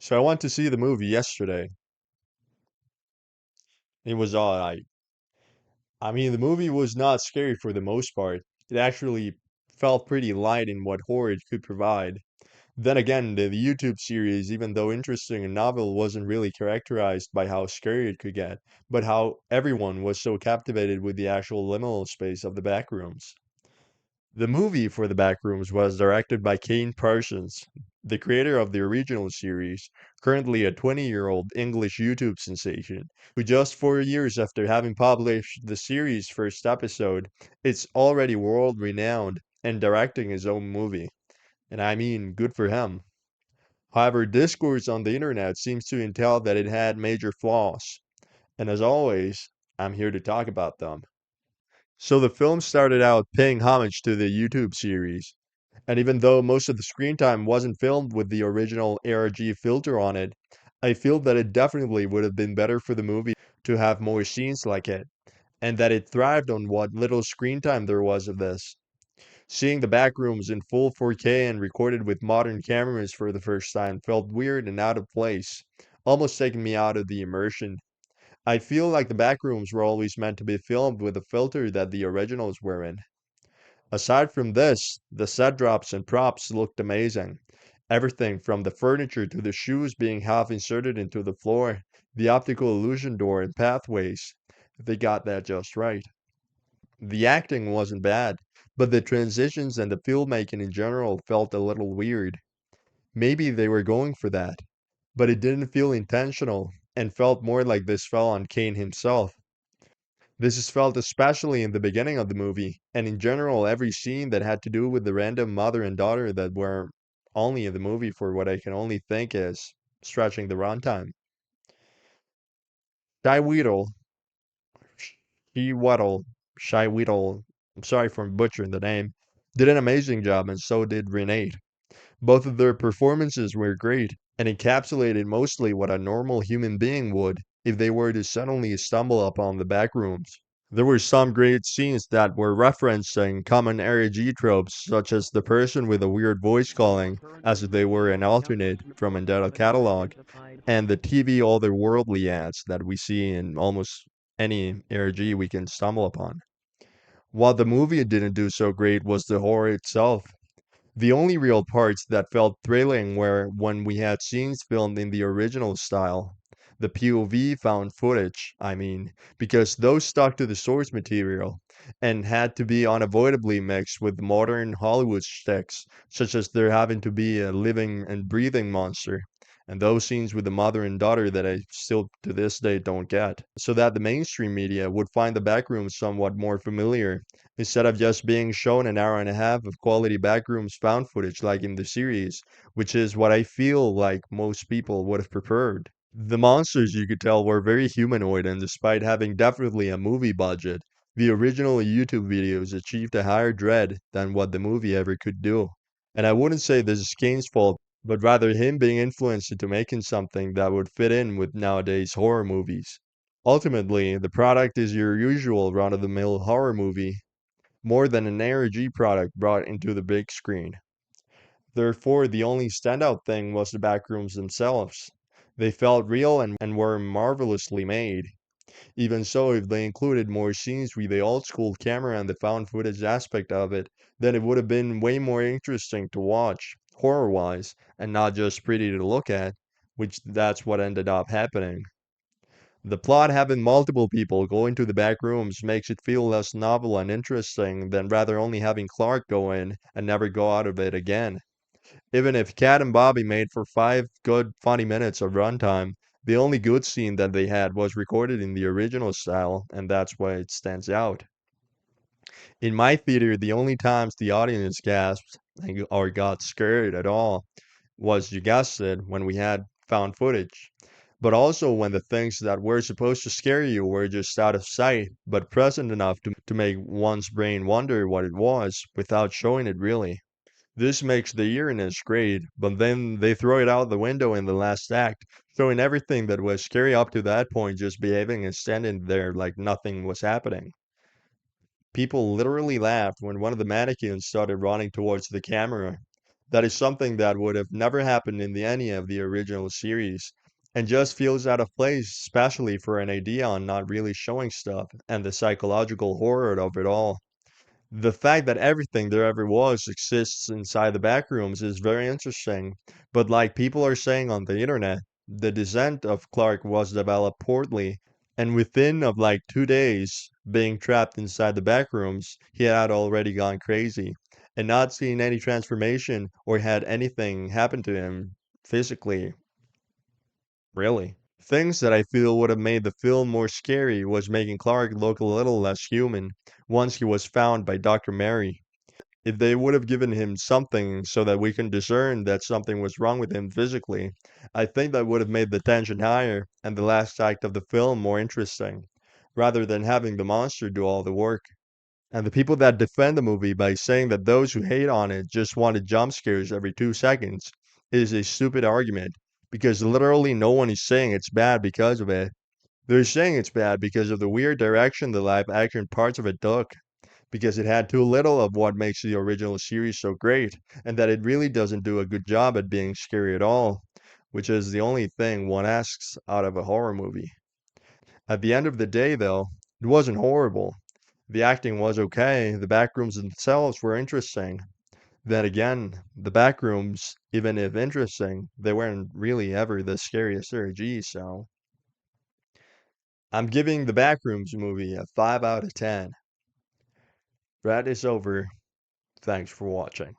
So I went to see the movie yesterday. It was all right. I mean, the movie was not scary for the most part. It actually felt pretty light in what horror it could provide. Then again, the YouTube series, even though interesting and novel, wasn't really characterized by how scary it could get, but how everyone was so captivated with the actual liminal space of the backrooms. The movie for the Backrooms was directed by Kane Parsons, the creator of the original series, currently a 20-year-old English YouTube sensation, who just 4 years after having published the series' first episode, is already world-renowned and directing his own movie. And I mean, good for him. However, discourse on the internet seems to entail that it had major flaws, and as always, I'm here to talk about them. So the film started out paying homage to the YouTube series, and even though most of the screen time wasn't filmed with the original ARG filter on it, I feel that it definitely would have been better for the movie to have more scenes like it, and that it thrived on what little screen time there was of this. Seeing the back rooms in full 4K and recorded with modern cameras for the first time felt weird and out of place, almost taking me out of the immersion. I feel like the back rooms were always meant to be filmed with the filter that the originals were in. Aside from this, the set drops and props looked amazing. Everything from the furniture to the shoes being half inserted into the floor, the optical illusion door and pathways. They got that just right. The acting wasn't bad, but the transitions and the filmmaking in general felt a little weird. Maybe they were going for that, but it didn't feel intentional and felt more like this fell on Kane himself. This is felt especially in the beginning of the movie, and in general, every scene that had to do with the random mother and daughter that were only in the movie for what I can only think is stretching the runtime. Shy Weedle, She Weddle, Shy Weedle, I'm sorry for butchering the name, did an amazing job, and so did Renate. Both of their performances were great and encapsulated mostly what a normal human being would if they were to suddenly stumble upon the back rooms. There were some great scenes that were referencing common RAG tropes, such as the person with a weird voice calling as if they were an alternate from Vendetta catalog, and the TV otherworldly ads that we see in almost any RAG we can stumble upon. What the movie didn't do so great was the horror itself. The only real parts that felt thrilling were when we had scenes filmed in the original style. The POV found footage, I mean, because those stuck to the source material and had to be unavoidably mixed with modern Hollywood shticks, such as there having to be a living and breathing monster, and those scenes with the mother and daughter that I still to this day don't get, so that the mainstream media would find the backrooms somewhat more familiar instead of just being shown an hour and a half of quality backrooms found footage like in the series, which is what I feel like most people would have preferred. The monsters, you could tell, were very humanoid, and despite having definitely a movie budget, the original YouTube videos achieved a higher dread than what the movie ever could do. And I wouldn't say this is Kane's fault, but rather him being influenced into making something that would fit in with nowadays horror movies. Ultimately, the product is your usual run-of-the-mill horror movie, more than an ARG product brought into the big screen. Therefore, the only standout thing was the backrooms themselves. They felt real and were marvelously made. Even so, if they included more scenes with the old school camera and the found footage aspect of it, then it would have been way more interesting to watch, horror wise, and not just pretty to look at, which that's what ended up happening. The plot having multiple people go into the back rooms makes it feel less novel and interesting than rather only having Clark go in and never go out of it again. Even if Cat and Bobby made for 5 good, funny minutes of runtime, the only good scene that they had was recorded in the original style, and that's why it stands out. In my theater, the only times the audience gasped or got scared at all was, you guessed it, when we had found footage. But also when the things that were supposed to scare you were just out of sight, but present enough to make one's brain wonder what it was without showing it really. This makes the eeriness great, but then they throw it out the window in the last act, showing everything that was scary up to that point just behaving and standing there like nothing was happening. People literally laughed when one of the mannequins started running towards the camera. That is something that would have never happened in any of the original series, and just feels out of place, especially for an idea on not really showing stuff and the psychological horror of it all. The fact that everything there ever was exists inside the backrooms is very interesting, but like people are saying on the internet, the descent of Clark was developed poorly, and within of like 2 days being trapped inside the backrooms, he had already gone crazy, and not seen any transformation or had anything happen to him physically, really. Things that I feel would have made the film more scary was making Clark look a little less human once he was found by Dr. Mary. If they would have given him something so that we can discern that something was wrong with him physically, I think that would have made the tension higher and the last act of the film more interesting, rather than having the monster do all the work. And the people that defend the movie by saying that those who hate on it just wanted jump scares every 2 seconds is a stupid argument, because literally no one is saying it's bad because of it. They're saying it's bad because of the weird direction the live action parts of it took, because it had too little of what makes the original series so great, and that it really doesn't do a good job at being scary at all, which is the only thing one asks out of a horror movie. At the end of the day, though, it wasn't horrible. The acting was okay, the backrooms themselves were interesting. Then again, the backrooms, even if interesting, they weren't really ever the scariest RG, so I'm giving the Backrooms movie a 5 out of 10. That is over. Thanks for watching.